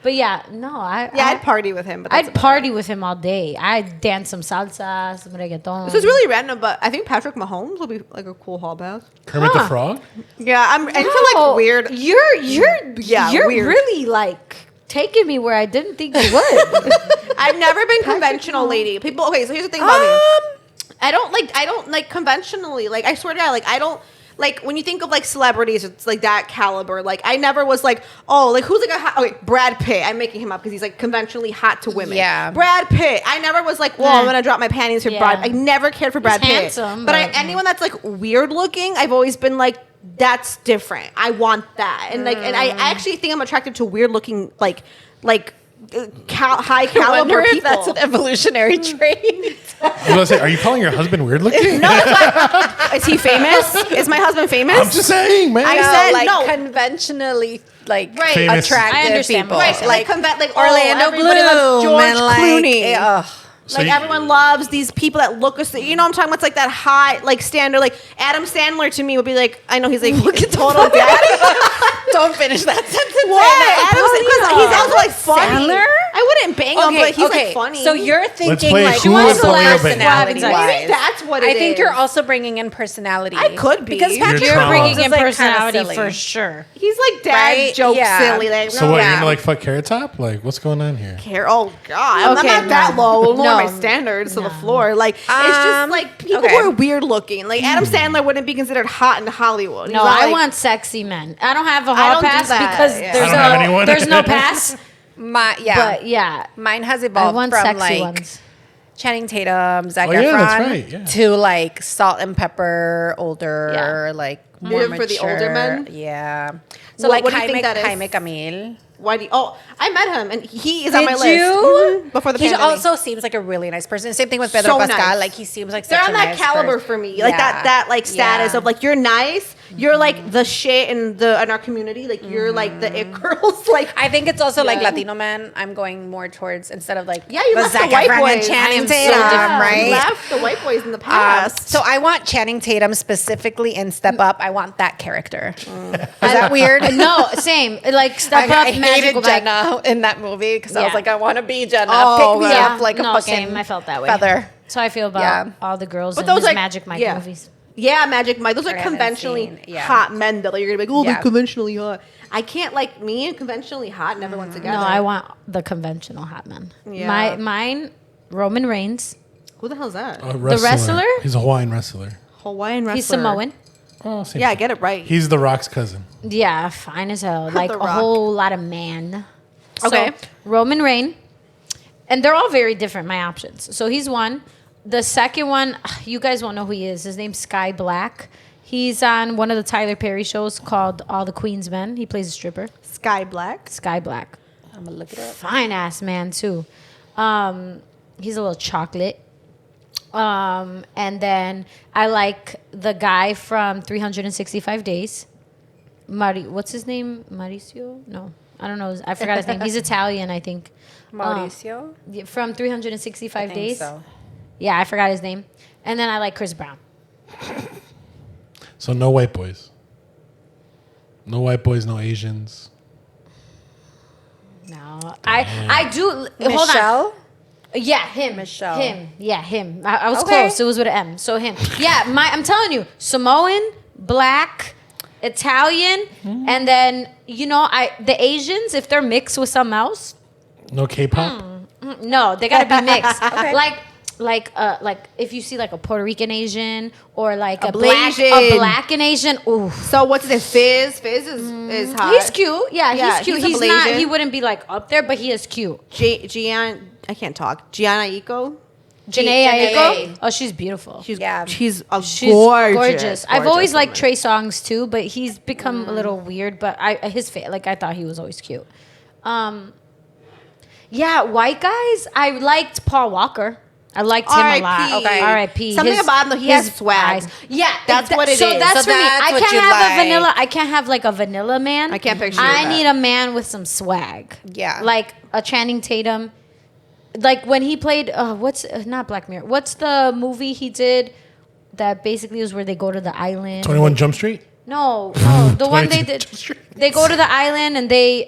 But yeah, no, I'd party with him. But that's I'd about party with him all day. I'd dance some salsa, some reggaeton. it. This is really random, but I think Patrick Mahomes will be like a cool hall pass. Kermit the Huh. Frog? Yeah, I'm into Wow. like weird. You're Yeah, you're weird. really like taking me where I didn't think you would. I've never been conventional, lady. People. Okay, so here's the thing about me. I don't like conventionally. Like I swear to God, like I don't. Like when you think of like celebrities, it's like that caliber. Like I never was like, oh, like who's like a hot, okay, Brad Pitt. I'm making him up because he's like conventionally hot to women. Yeah. Brad Pitt. I never was like, well, I'm gonna drop my panties for Yeah. Brad. I never cared for Brad Pitt. handsome, but but- anyone that's like weird looking, I've always been like, that's different. I want that. And like, and I actually think I'm attracted to weird looking like high I caliber wonder if people. that's an evolutionary trait. I was gonna say, are you calling your husband weird looking? No, is he famous? Is my husband famous? I'm just saying, man. I No, said like no. conventionally like Right. Famous. attractive I understand people. what you're Right, saying. like like Orlando everybody Bloom loves George and like, Clooney. ugh. So Like you- everyone loves these people that look, you know what I'm talking about? It's like that high, like standard, like Adam Sandler to me would be like, I know he's like total daddy. Don't finish that sentence. What? Adam Sandler, he's also like funny. Sandler? I wouldn't bang him, but he's like funny. So you're thinking play like Who would also Paulina bang? personality Maybe wise. maybe that's what it I is. think you're also bringing in personality. I could be. because You're Patrick You're trauma. bringing Mahomes in is, like, personality kinda for silly. sure. He's like dad Right? joke Yeah. silly. Like, So what, Yeah. you're gonna like fuck Carrot Top? Like, what's going on here? care. Oh God, Okay, I'm not that no. low. Lower No. my standards to the floor. Like it's just like people okay. who are weird looking. Like Adam Sandler wouldn't be considered hot in Hollywood. No, He's not, I like- want sexy men. I don't have a I hall don't do pass that, because yeah. there's I don't have no anyone. there's no pass. But yeah, mine has I evolved want from sexy like ones. Channing Tatum, Zac Oh, Efron, yeah, that's right, yeah. to like Salt and Pepper, older, Yeah. like more Maybe for the older mature. men? Yeah. So What- like what do you think that is? Jaime Camille. Why do you, oh, I met him and he is on Did my list. you? Mhm, before the He pandemic. also seems like a really nice person. Same thing with Pedro So Pascal. nice. Like he seems like They're such on a that nice caliber person. for me. Like Yeah. that like status Yeah. of like you're nice. You're like the shit in our community. Like you're like the it girls. Like I think it's also like Yeah. Latino men. I'm going more towards instead of like yeah, you the left Zac the white Efron boys. and Channing I'm so Tatum, different. You right? left the white boys in the past. So I want Channing Tatum specifically in Step Up. I want that character. Is that weird? No, same. Like Step I Up, Magic hated Go Back. Jenna in that movie because I was Yeah. like, I want to be Jenna. Oh, Pick me yeah. up like no, a fucking same. I felt that way. feather. So I feel about Yeah. all the girls But in those his like Magic Mike yeah. movies. Yeah, Magic Mike. Those are I haven't conventionally seen- yeah. hot men that you're gonna be like, oh, Yeah. they're conventionally hot. I can't like me and conventionally hot never went together. No, I want the conventional hot men. Yeah. Mine, Roman Reigns. Who the hell's that? A wrestler? He's a Hawaiian wrestler. Hawaiian wrestler. He's Samoan. Oh, same Yeah, thing. get it right. He's The Rock's cousin. Yeah, fine as hell. Like The a Rock. whole lot of man. Okay. So, Roman Reigns. And they're all very different, my options. So he's one. The second one, you guys won't know who he is. His name's Sky Black. He's on one of the Tyler Perry shows called All the Queen's Men. He plays a stripper. Sky Black. Sky Black. I'm gonna look it up. Fine ass man too. He's a little chocolate. And then I like the guy from 365 Days. What's his name? Mauricio? No, I don't know. I forgot his name. He's Italian, I think. Mauricio. Yeah, from 365 I think Days. so. Yeah, I forgot his name. And then I like Chris Brown. So no white boys. No white boys, no Asians. No, I do. Hold on. Michelle. Yeah, him. Michelle. Him. Yeah, him. I was Okay. close. It was with an M. So him. Yeah, I'm telling you, Samoan, black, Italian, and then the Asians, if they're mixed with something else, No K-pop. No, they gotta be mixed. Like if you see like a Puerto Rican Asian or like a black and Asian. Ooh. So what's this? Fizz is hot. He's cute. Yeah, he's cute. he's a He's not. Blasian. He wouldn't be like up there, but he is cute. I can't talk. Gianna Iko. Janae Janae. Aiko. Oh, she's beautiful. She's She's gorgeous. I've always liked woman. Trey songs too, but he's become a little weird. But I thought he was always cute. Yeah, white guys. I liked Paul Walker. I liked him a lot. Okay. R.I.P. Something about him though. He has swag. eyes. Yeah, That's what it so is. that's So for me. that's I what can't you have a like. vanilla. I can't have like a vanilla man. I can't picture I that. need a man with some swag. Yeah. like a Channing Tatum. Like when he played, not Black Mirror? What's the movie he did that basically was where they go to the island? 21 Jump Street. No, the one they 22 did. Jump Street. They go to the island and they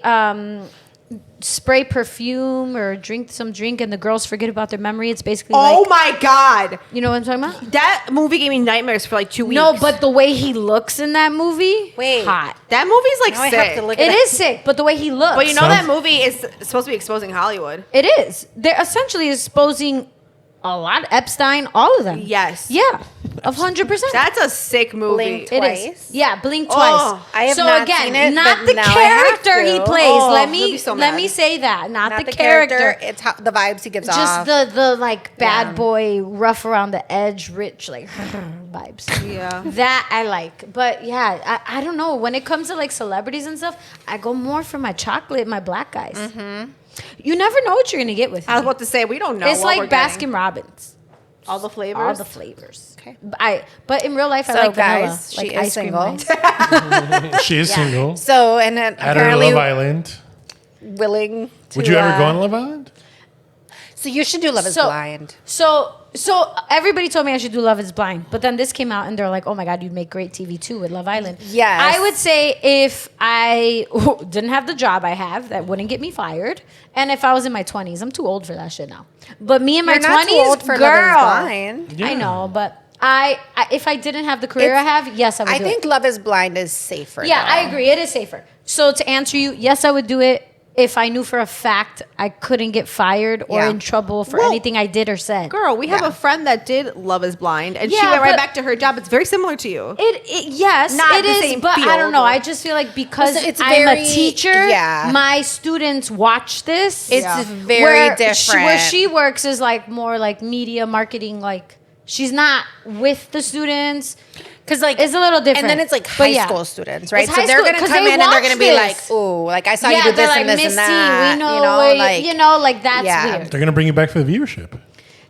spray perfume or drink some drink, and the girls forget about their memory. It's basically Oh like, my god, you know what I'm talking about? that movie gave me nightmares for like 2 weeks. No, but the way he looks in that movie, Wait. hot. that movie's like Now I sick. have to look It at is sick, but the way he looks, But you know Sounds- that movie is supposed to be exposing Hollywood. it is. They're essentially exposing a lot. Epstein, all of them. Yes. Yeah, 100%. That's a sick movie. Blink It twice. is. Yeah, blink Oh, twice. I have so not again, seen it, not but the now I have character he to. plays. Oh, let you'll me be so let mad. me say that. Not Not the character. It's how, the vibes he gives Just off. the like bad Yeah. boy, rough around the edge, rich like vibes. Yeah. That I like. But yeah, I don't know. When it comes to like celebrities and stuff, I go more for my chocolate, my black guys. Mm-hmm. You never know what you're gonna get with I was me. about to say we don't know. It's what like we're getting. Baskin Robbins. All the flavors. All the flavors. Okay. But in real life, I So, like vanilla, guys, she like is ice cream single. wines. She is single. So, and then At her apparently Love Island. willing to. Would you ever go on Love Island? So you should do Love Is So- Blind. So everybody told me I should do Love Is Blind, but then this came out and they're like, "Oh my God, you'd make great TV too with Love Island." Yes. I would say if I didn't have the job I have, that wouldn't get me fired, and if I was in my 20s, I'm too old for that shit now. But me in my You're not 20s, too old for girl, Love Is Blind. Yeah. I know, but I if I didn't have the career I have, yes, I would. I do think it. Love Is Blind is safer. Yeah, though. I agree. It is safer. So to answer you, yes, I would do it if I knew for a fact I couldn't get fired or Yeah. in trouble for Well, anything I did or said. Girl, we have Yeah. a friend that did Love Is Blind, and she Yeah, went right but- back to her job. It's very similar to you. Yes, Not it the is, same but I field, don't know. but- I just feel like because Listen, it's I'm a very- teacher, yeah. my students watch this. It's Yeah. very where different. where she works is like more like media marketing. Like she's not with the students. Because like It's a little different. and then it's like But high yeah. school students, right? It's So high they're school, gonna 'cause come they in and they're watch gonna be this. like, "Ooh, like I saw you do they're this like, and this Miss and T, that." we know, like that's Yeah. weird. They're gonna bring you back for the viewership.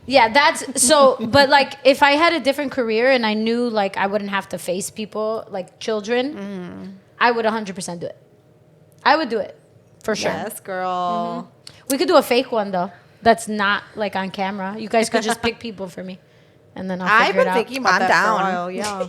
Yeah, that's so. But like, if I had a different career and I knew like I wouldn't have to face people like children, I would 100% do it. I would do it for sure. Yes, girl. We could do a fake one though. That's not like on camera. You guys could just pick people for me, and then I'll I've figure been it out. thinking about I'm that down. for a while. Yeah.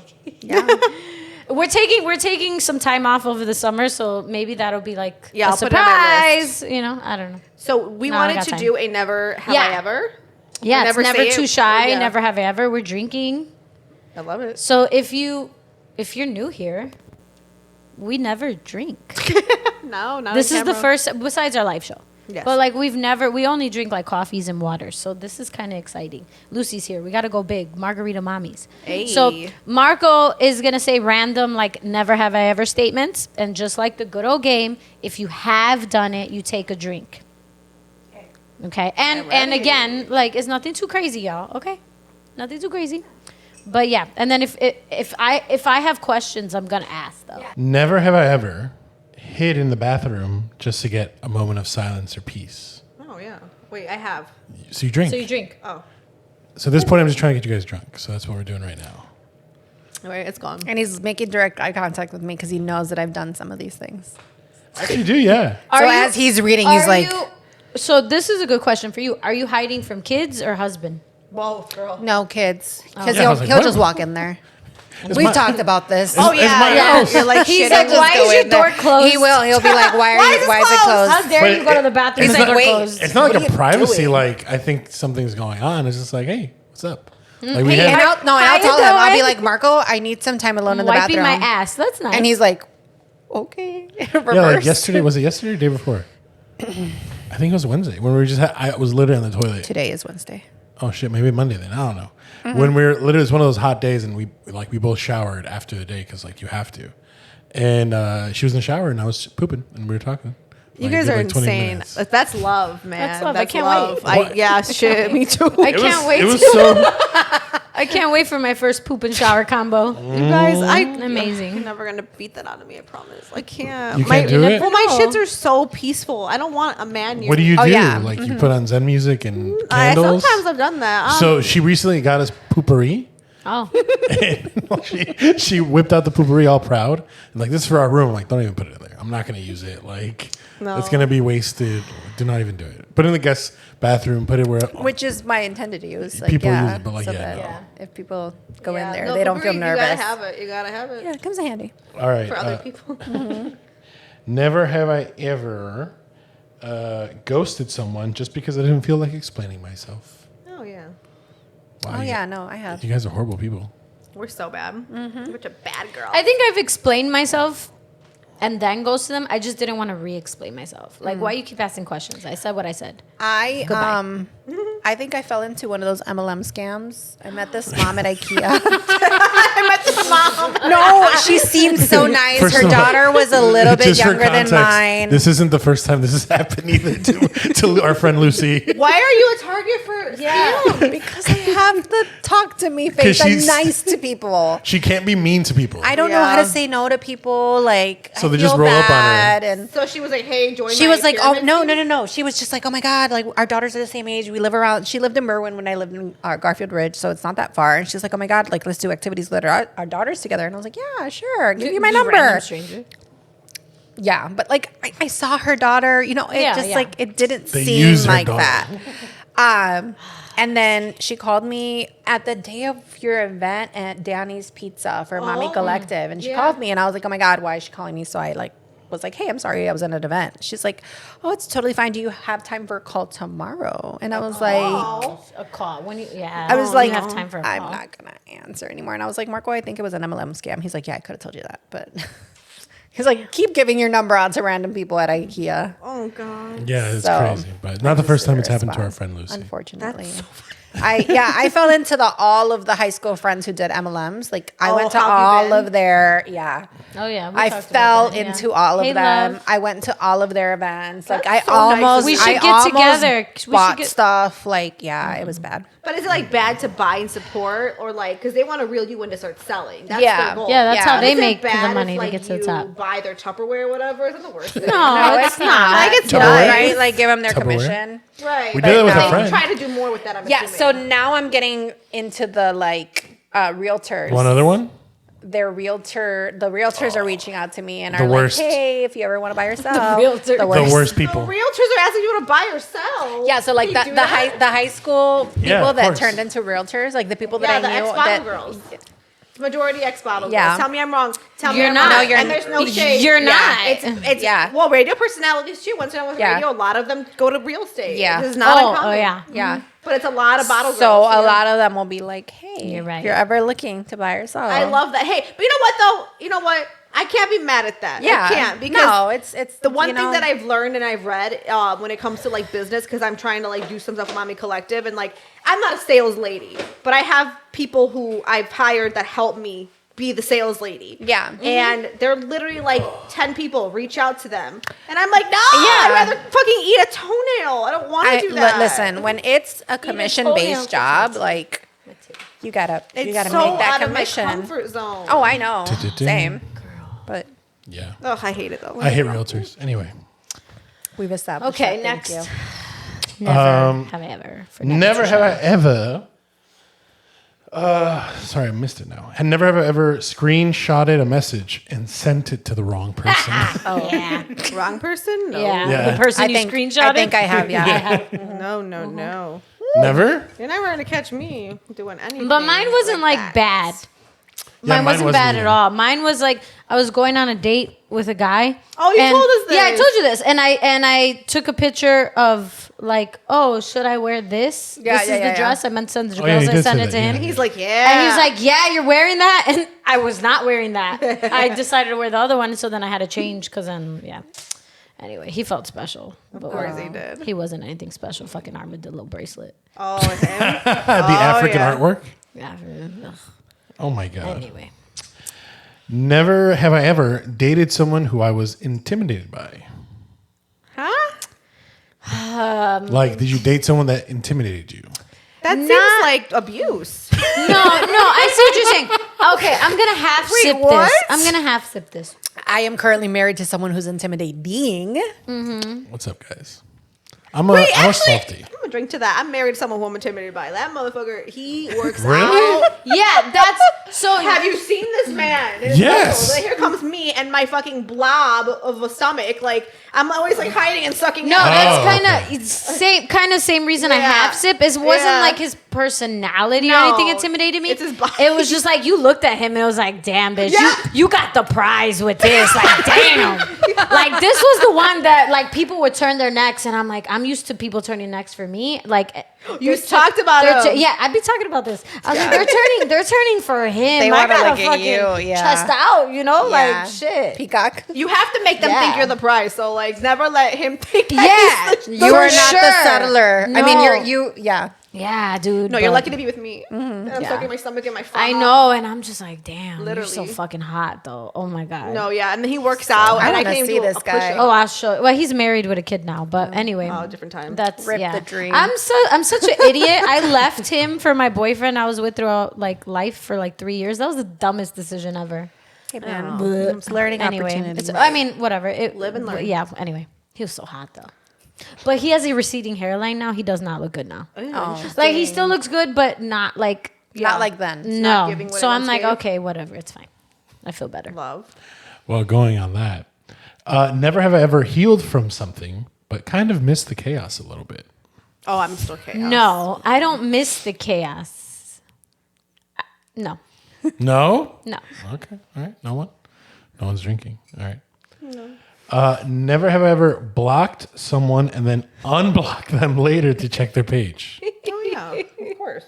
We're taking some time off over the summer, so maybe that'll be like Yeah, a I'll put it on my surprise. You know, I don't know. So we No, I wanted got to time. do a never have Yeah. I ever. Yeah, Never it's say never it. too shy. Yeah. Never have I ever. We're drinking. I love it. So if you're new here, we never drink. No, not This on is the camera. first besides our live show. Yes. But like we only drink like coffees and water. So this is kind of exciting. Lucy's here. We got to go big. Margarita Mamis. Hey. So Marco is going to say random like never have I ever statements, and just like the good old game, if you have done it, you take a drink. Okay? And again, like it's nothing too crazy, y'all. Okay? Nothing too crazy. But yeah, and then if I have questions, I'm going to ask though. Never have I ever hid in the bathroom just to get a moment of silence or peace. Oh yeah. Wait, I have. So you drink. So you drink. Oh. So at this point, I'm just trying to get you guys drunk. So that's what we're doing right now. All right, it's gone. And he's making direct eye contact with me because he knows that I've done some of these things. Actually, you do, yeah. So as he's reading, he's like, So this is a good question for you. Are you hiding from kids or husband? Whoa, girl. "No kids," because Yeah, I was like, he'll what? just walk in there. It's We've my- talked about this. Oh It's yeah, my yeah. house. You're like, He's shit, like, I'll just why go is your in there. door closed? He will. He'll be like, "Why Why is is it it closed?" How dare But you go to the bathroom He's and like, the door wait. closed? It's not What like are a you privacy. doing? Like I think something's going on. It's just like, hey, what's up? Like we And had, I'll How you tell him. I'll be doing? like, "Marco, I need some time alone in the Wiping bathroom." my ass. That's nice. And he's like, "Okay." yeah, like Reverse. yesterday. Was it yesterday or the day before? I think it was Wednesday when we were just. I was literally on the toilet. Today is Wednesday. Oh shit, maybe Monday then. I don't know. When we were literally, it's one of those hot days, and we both showered after the day because like you have to. And she was in the shower, and I was pooping, and we were talking. You guys are 20 insane. minutes. That's love, man. That's love. I can't wait. What? Yeah, shit, me too. I can't wait. It was so. I can't wait for my first poop and shower combo. You guys, Amazing. You're never gonna beat that out of me. I promise. I can't. You can't do it? Well, my shits are so peaceful. I don't want a man. What do you do? yeah. Like you put on Zen music and candles. Sometimes I've done that. So she recently got us poopery. Oh, And she whipped out the poopery all proud. And like, this is for our room. I'm like, don't even put it in there. I'm not going to use it. Like, No. it's going to be wasted. Do not even do it. Put it in the guest bathroom. Put it where. Which is my intended use. Like, People yeah, use it, but, like, so yeah, that no. if people go in there, No, they don't feel Poo-Pourri, nervous. You gotta have it. You gotta have it Yeah, it comes in handy. All right. for other people. Never have I ever ghosted someone just because I didn't feel like explaining myself. Oh yeah, Wow, Oh you- yeah, no, I have. You guys are horrible people. we're so bad. Such a bad girl. I think I've explained myself and then goes to them. I just didn't want to re-explain myself. Like, why you keep asking questions? I said what I said. I I think I fell into one of those MLM scams. I met this mom at IKEA. I met this mom. No, she seemed so nice. First Her of all, daughter was a little bit just for younger than context, mine. This isn't the first time this has happened either to our friend Lucy. Why are you a target for? Yeah. Because I have the talk to me 'Cause face. I'm she's- nice to people. She can't be mean to people. I don't know how to Yeah. say no to people. Like, So I they feel just roll up on her. bad, and So she was like, "Hey, join." she my was like, "Oh pyramid no, team?" no. She was just like, oh my god, like our daughters are the same age. We live around. She lived in Merwin when I lived in Garfield Ridge, so it's not that far. And she's like, oh my god, like let's do activities with our daughters together. And I was like, yeah, sure. Give you my Just random number. stranger. Yeah, but like I saw her daughter. You know, it Yeah, just yeah. like it didn't They seem use her like daughter. that. And then she called me at the day of your event at Danny's Pizza for Mommy Collective. And she called me and I was like, oh my God, why is she calling me? So I like was like, hey, I'm sorry, I was at an event. She's like, oh, it's totally fine. Do you have time for a call tomorrow? And I was like, A call. When you, I was like, you have time for a I'm call. not going to answer anymore. And I was like, Marco, I think it was an MLM scam. He's like, yeah, I could have told you that. But he's like, keep giving your number out to random people at IKEA. Oh god. Yeah, it's So, crazy, but not the first time it's happened to our friend Lucy. Unfortunately. I fell into all of the high school friends who did MLMs. Like I went to how have you all been? of their Oh yeah, we I talked about fell that, yeah. into all of Hey, them. love. I went to all of their events. Like That's I so nice of almost you. We should I get almost together. We should bought get- stuff. Like yeah, it was bad. But is it like bad to buy and support, or like because they want to reel you in to start selling? That's Yeah. their goal. Yeah, that's how Yeah. they Is it make the bad money if, to like, get to the you top. Buy their Tupperware or whatever. Isn't the worst thing? No, it's not. Like it's Tupperware? nice. Right? Like give them their Tupperware? commission. Right. We did it with a They friend. Try to do more with that. I'm Yeah. So assuming. now I'm getting into the like realtors. One other one? The realtors are reaching out to me and The are worst. like, hey, if you ever want to buy or sell. realtor. The worst The people. realtors are asking you to buy or sell. Yeah, so like Can you do the that? high school people Yeah, of that course. turned into realtors, like the people that Yeah, I the knew ex-bottle that girls. Majority ex-bottle Yeah. girls. Tell me I'm wrong. Tell me You're I'm not. wrong. No, you're- and there's no shade. You're Yeah. not. It's Yeah. Well, radio personalities too. Once you're with Yeah. radio, a lot of them go to real estate. Yeah. This is not uncommon. Oh yeah. yeah. But it's a lot of bottle girls. So a you know? lot of them will be like, hey, You're right. if you're ever looking to buy or sell. I love that. Hey, but you know what though? You know what? I can't be mad at that. Yeah. I can't because no, it's the one you thing know, that I've learned and I've read when it comes to like business, because I'm trying to like do some stuff with Mommy Collective, and like I'm not a sales lady, but I have people who I've hired that help me be the sales lady. Yeah. And they're literally like 10 people reach out to them. And I'm like, no, Yeah. I'd rather fucking eat a toenail. I don't want to do that. Listen, when it's a commission based toenail. job, like you gotta it's make so that out commission. of my comfort zone. Oh, I know. Du-du-du. Same. But Yeah. Oh, I hate it though. I hate realtors. Anyway. we've established. Okay, that. Thank next. you. Never have I ever. forgotten Never to have shower. I ever. Sorry, I missed it now. And never have I ever screenshotted a message and sent it to the wrong person. Oh yeah. Wrong person? No. Yeah. Yeah. The person I you think screenshotted. I think I have. Yeah. No, no, no. Never? You're never gonna catch me doing anything. But mine wasn't like that. bad. Yeah, Mine wasn't bad either. at all. Mine was like I was going on a date with a guy. Oh, you and- told us this. Yeah, I told you this, and I took a picture of like, oh, should I wear this? Yeah, this yeah, is yeah, the dress. I meant to send the Oh, yeah, girls. you I did sent say it that, to him. yeah. He's like, yeah. And he was like, yeah, you're wearing that? And I was not wearing that. I decided to wear the other one, so then I had to change because then, yeah. Anyway, he felt special. Of course he did. He wasn't anything special. Fucking armadillo bracelet. Oh, him? The African artwork. Yeah. Ugh. Oh my god. Anyway. Never have I ever dated someone who I was intimidated by. Huh? Like, did you date someone that intimidated you? That seems like abuse. No, I see what you're saying. Okay, I'm gonna half sip what? this. I'm gonna half sip this. I am currently married to someone who's intimidating. What's up, guys? I'm a softie. I'm gonna drink to that. I'm married to someone who I'm intimidated by. That motherfucker, he works Really? out. Yeah, that's so. Have you seen this man? It is Yes. so cool. Here comes me and my fucking blob of a stomach. Like I'm always like hiding and sucking. No, out. that's same reason I Yeah. half sip. It wasn't Yeah. like his personality or No. anything intimidated me. It's his body. It was just like you looked at him and it was like, damn, bitch, Yeah. you got the prize with this. Like, damn. Like this was the one that like people would turn their necks, and I'm like, I'm used to people turning necks for me. Like You they're talked about they're him. yeah, I'd be talking about this. I was like, they're turning for him. They I wanna gotta look at fucking you, yeah. chest out, you know, Yeah. like shit. Peacock. You have to make them Yeah. think you're the prize. So like, never let him think. Yeah. that he's the You are For not the sure. settler. I mean, No. yeah. Yeah, dude. No, you're but- lucky to be with me. And I'm Yeah. sucking my stomach in my front. I know, and I'm just like, damn, Literally. you're so fucking hot, though. Oh my god. No, yeah, and then he works out, I and I wanna can't see do this a guy. push-up. Oh, I'll show. Well, he's married with a kid now, but anyway. Oh, different time. That's Rip yeah. the dream. I'm such an idiot. I left him for my boyfriend I was with throughout like life for like 3 years. That was the dumbest decision ever. Hey, man. Blech. It's learning Anyway, opportunity. I mean, whatever. Live and learn. Yeah. Anyway, he was so hot though. But he has a receding hairline now. He does not look good now. Oh, Like he still looks good, but not like Not like then. no. giving what So it I'm once like, gave. okay, whatever. It's fine. I feel better. love. Well, going on that, never have I ever healed from something, but kind of missed the chaos a little bit. Oh, I'm still chaos. No, I don't miss the chaos. No, No? no. Okay. All right. No one? No one's drinking. All right. Never have I ever blocked someone and then unblocked them later to check their page. Oh yeah, of course.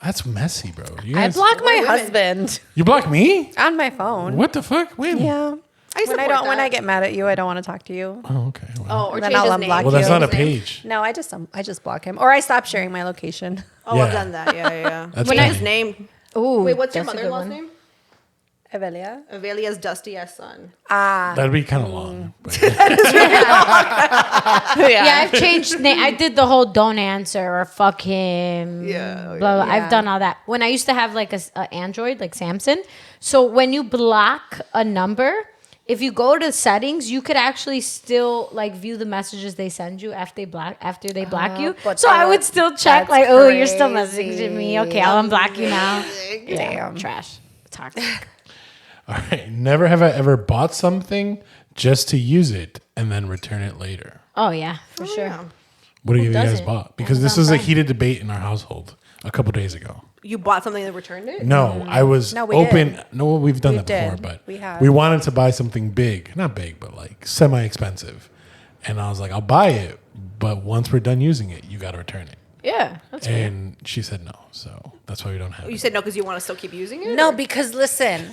That's messy, bro. You I guys- block my women. husband You block me? on my phone. What the fuck? When? Yeah. When I support when that. I get mad at you, I don't want to talk to you. Oh, okay. Well, Oh, or Then change I'll his unblock name. well that's you. not a Change his name. page. No, I just block him, or I stop sharing my location. Oh, Yeah. I've done that. Yeah. That's When funny. his name. Ooh, Wait, what's your that's a good mother-in-law's one. name? Avelia. Avelia's dusty ass son. That'd be kind of long. But Yeah, I've changed name. I did the whole don't answer or fuck him. Yeah, Blah, blah. yeah. I've done all that. When I used to have like a Android, like Samsung. So when you block a number, if you go to settings, you could actually still like view the messages they send you after they block you. but So I would still check that's like, oh, you're still crazy. messaging me. Okay, I'll unblock you now. Yeah, Damn. trash, toxic. all right. Never have I ever bought something just to use it and then return it later. Oh yeah, for sure. Yeah. What do you guys doesn't? bought? Because this Amazon was a Prime. heated debate in our household a couple days ago. You bought something and returned it? No, I was No, we open. did. No, we've done We that before, did. but We have. we wanted to buy something big, not big, but like semi-expensive. And I was like, I'll buy it, but once we're done using it, you got to return it. Yeah, that's And she said no, so that's why we don't have You it. said no because you want to still keep using it? No, or- because listen,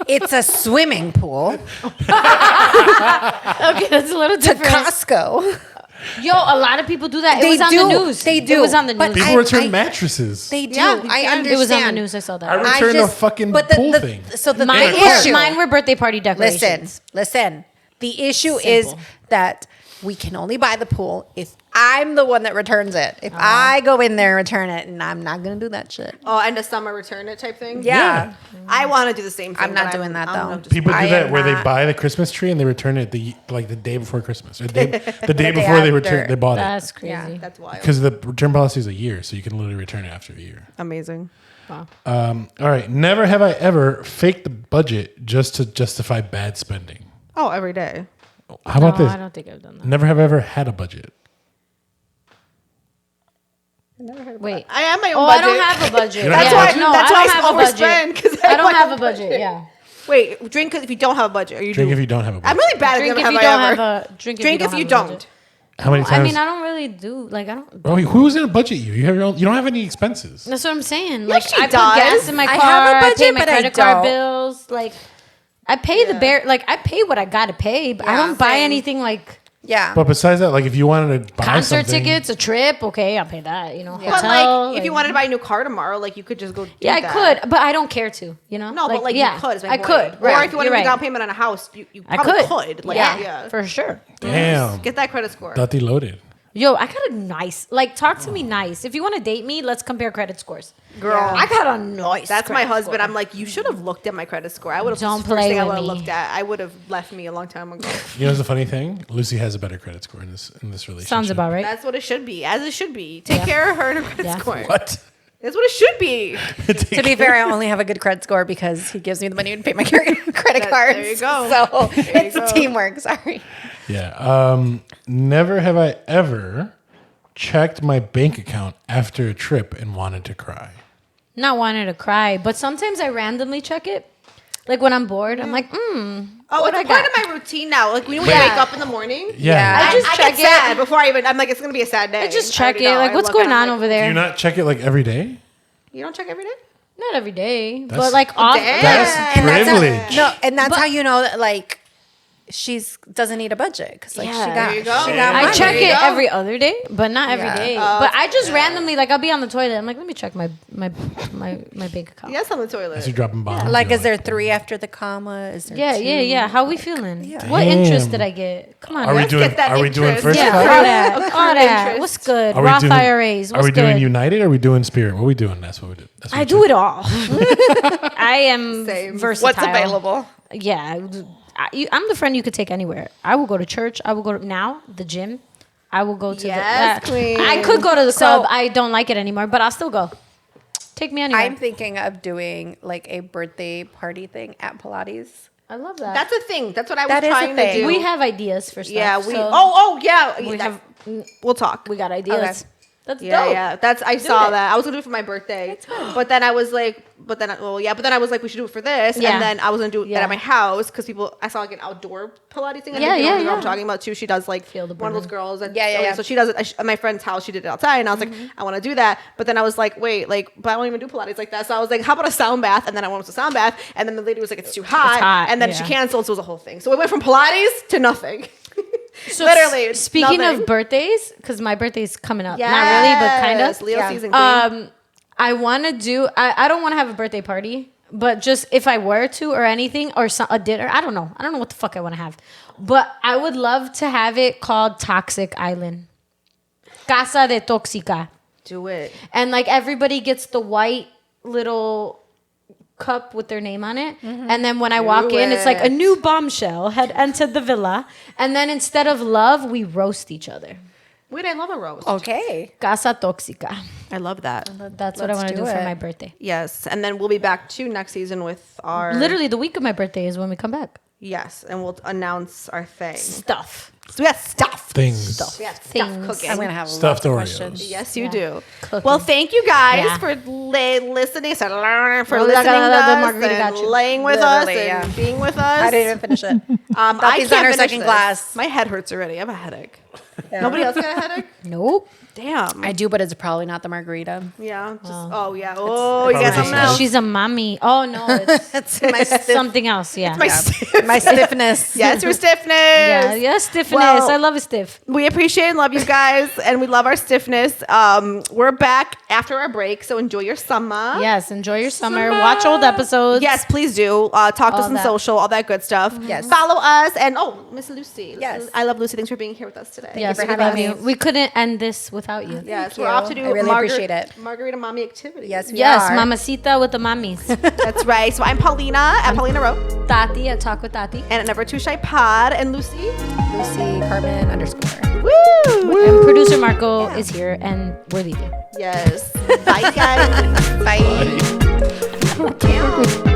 it's a swimming pool okay. That's a little to different. Costco. Yo, a lot of people do that. It They was on do. the news. They do. It was on the But news. People return I- mattresses. They do. Yeah, I understand. It was on the news. I saw that. I returned a fucking pool thing. So the Mine, issue. mine were birthday party decorations. Listen. The issue Simple. is that we can only buy the pool if I'm the one that returns it. If I go in there and return it, and I'm not gonna do that shit. Oh, end of summer return it type thing? Yeah. I want to do the same thing. I'm not but doing that, I'm though. gonna just- People do I that am where they not- buy the Christmas tree and they return it the day before Christmas. Or the day day before they after. return they bought That's it. crazy. Yeah. That's wild. Because the return policy is a year, so you can literally return it after a year. Amazing. Wow. All right. Never have I ever faked the budget just to justify bad spending. Oh, every day. How about No, this? I don't think I've done that. Never have I ever had a budget. Wait. I am my own Oh, budget. I don't have a budget. You don't have Yeah. a budget? No, That's I why don't I have a budget. overspend, 'cause I I don't want have a a budget. budget. Yeah. Wait, drink if you don't have a budget. Or you Drink do. if you don't have a budget. I'm really bad Drink at if have you I don't ever. have a drink. Drink if you have a don't. budget. How many times? I mean, I don't really do like I don't. Oh, who's in a budget you? You have your own, you don't have any expenses. That's what I'm saying. Yeah, like she I put does. gas in my I car. have a I pay budget, my but I credit card don't. bills. Like I pay the bare, like I pay what I gotta pay, but I Yeah, don't buy same. anything like Yeah. But besides that, like if you wanted to buy concert something, tickets, a trip. Okay, I'll pay that. You know, But hotel. like, if you wanted to buy a new car tomorrow, like you could just go. Do yeah, I that. could, but I don't care to. You know, No, but like yeah, you could. Is my I point. could. Or Right, if you wanted you're to do down right. payment on a house, you I probably could. could. Like, Yeah, for sure. damn, Get that credit score. Tati loaded. Yo, I got a nice. Like, talk to me nice. If you want to date me, let's compare credit scores. Girl, I got a nice. that's my credit husband. score. I'm like, you should have looked at my credit score. I would have. Don't First play thing I with would have me. looked at. I would have left me a long time ago. You know, what's the funny thing? Lucy has a better credit score in this relationship. Sounds about right. That's what it should be, as it should be. Take care of her and her credit Yeah. score. What? That's what it should be. To be fair, I only have a good credit score because he gives me the money to pay my credit cards. There you go. So There you it's go. teamwork. Sorry. Yeah. Never have I ever checked my bank account after a trip and wanted to cry. Not wanting to cry, but sometimes I randomly check it. Like when I'm bored, I'm like, Oh, What it's I part got? of my routine now. Like when you Yeah. wake up in the morning. Yeah. I just I check get sad before I even. I'm like, it's gonna be a sad day. I just I check already it. know. Like, I what's look at going it, I'm on like, over Do there? you not check it like every day? You don't check every day. Not every day, That's- but like off. Damn. That's And that's privilege. No, and that's But- how you know that like she's doesn't need a budget because like Yeah. she got. There you go. She got I money. check There you it go. every other day, but not every Yeah. day. Oh, But I just randomly, like, I'll be on the toilet. I'm like, let me check my bank account. Yes, on the toilet. As you're dropping bombs. Like, you're is there 3 after the comma? Is there Yeah, 2? yeah. How we feeling? Yeah. What interest Damn. did I get? Come on. Are we guys. doing? get that Are we doing interest. first Yeah, class? all that. All Accrued that. interest. What's good? Are we Roth doing? IRAs. What's Are we doing good? United? Or are we doing Spirit? What are we doing? That's what we do. That's what I we do it all. I am Same. versatile. What's available? Yeah, I'm the friend you could take anywhere. I will go to church. I will go to the gym. I will go to Yes, the. queen. I could go to the So- club. I don't like it anymore, but I'll still go. Take me anywhere. I'm thinking of doing like a birthday party thing at Pilates. I love that. That's a thing. That's what I was That is a trying to thing. do. we have ideas for stuff. Yeah. We. so Oh. Yeah. we that- have. We'll talk. We got ideas. Okay. That's Yeah, dope. yeah. That's I saw it. that. I was gonna do it for my birthday, but then I was like, but then I was like, we should do it for this, Yeah. and then I was gonna do it Yeah. at my house because I saw like an outdoor Pilates thing. I Yeah, think you know yeah, the girl I'm yeah. talking about too. She does like Feel the one of those burn. girls. And, Yeah. So she does it at my friend's house. She did it outside, and I was like, I want to do that, but then I was like, wait, like, but I don't even do Pilates like that. So I was like, how about a sound bath? And then I went to a sound bath, and then the lady was like, it's too hot, hot, and then yeah. she canceled. So it was a whole thing. So we went from Pilates to nothing. So Literally. it's Speaking nothing. of birthdays, because my birthday's coming up. Not really, but kind Yes, of. Leo Yeah. season. Queen. I want to do. I don't want to have a birthday party, but just if I were to or anything or a dinner, I don't know. I don't know what the fuck I want to have, but I would love to have it called Toxic Island, Casa de Toxica, Do it. and like everybody gets the white little cup with their name on it, and then when I walk in, it's like a it. new bombshell had entered the villa, and then instead of love, we roast each other. Wait, I love a roast. Okay. Casa Toxica. I love that. That's what I Let's want to do do for it. my birthday. Yes, and then we'll be back too next season with our Literally, the week of my birthday is when we come back. Yes, and we'll announce our thing. Stuff. So we have stuff. Things. We have stuff Things. cooking. I'm gonna have Stuffed lots of Oreos. questions. Yes, you Yeah. do. Cooking. Well, thank you guys Yeah. for listening, for Well, listening to the us, margarita got and you. laying with Literally, us, and yeah. being with us. I didn't even finish it. I Tati's can't on her finish second this. glass. My head hurts already. I have a headache. Nobody else got a headache? Nope. Damn. I do, but it's probably not the margarita. Yeah. Just, oh yeah. Oh, you got Probably something just- else? She's a mommy. Oh no, it's It's my something else. Yeah. My stiff- my stiffness. Yes, your stiffness. yeah, stiffness. Well, I love a stiff. We appreciate and love you guys, and we love our stiffness. We're back after our break, so enjoy your summer. Yes, enjoy your summer. Watch old episodes. Yes, please do. Talk to us All on that. social, all that good stuff. Yes. Follow us, and Miss Lucy. Yes. I love Lucy. Thanks for being here with us today. Yes, for we having love me. you. We couldn't end this without you. Yes, you. we're off to do I really appreciate it. Margarita Mami activity. Yes, we Yes, are. mamacita with the mamis. That's right. So I'm Paulina at Paulina Rowe, Tati at Talk with Tati. and at Never Too Shy Pod, and Lucy. Lucy Carmen _ Woo! And producer Marco is here, and we're leaving. Yes. Bye, guys. Bye. Damn.